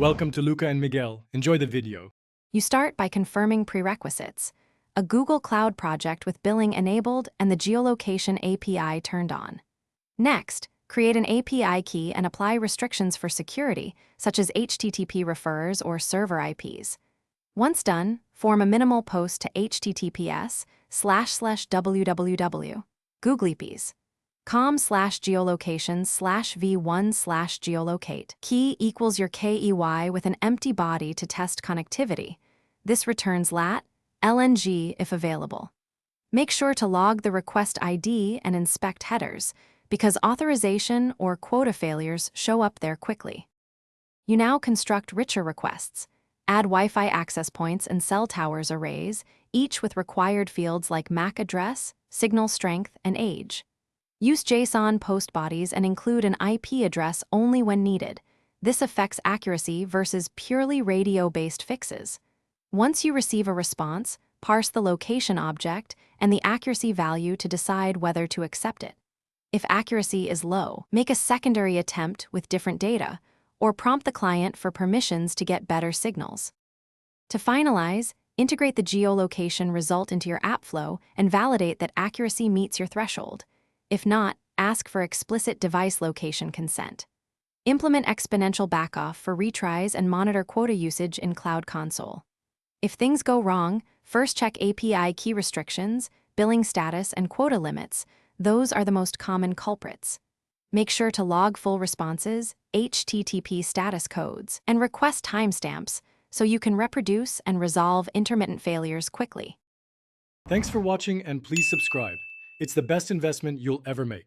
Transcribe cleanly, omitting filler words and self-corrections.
Welcome to Luca and Miguel. Enjoy the video. You start by confirming prerequisites: a Google Cloud project with billing enabled and the Geolocation API turned on. Next, create an API key and apply restrictions for security, such as HTTP refers or server IPs. Once done, form a minimal post to https://www.com/geolocations/v1/geolocate. Key equals your KEY with an empty body to test connectivity. This returns LAT, LNG if available. Make sure to log the request ID and inspect headers, because authorization or quota failures show up there quickly. You now construct richer requests. Add Wi-Fi access points and cell towers arrays, each with required fields like MAC address, signal strength, and age. Use JSON post bodies and include an IP address only when needed. This affects accuracy versus purely radio-based fixes. Once you receive a response, parse the location object and the accuracy value to decide whether to accept it. If accuracy is low, make a secondary attempt with different data, or prompt the client for permissions to get better signals. To finalize, integrate the geolocation result into your app flow and validate that accuracy meets your threshold. If not, ask for explicit device location consent. Implement exponential backoff for retries and monitor quota usage in Cloud Console. If things go wrong, first check API key restrictions, billing status, and quota limits. Those are the most common culprits. Make sure to log full responses, HTTP status codes, and request timestamps so you can reproduce and resolve intermittent failures quickly. Thanks for watching and please subscribe. It's the best investment you'll ever make.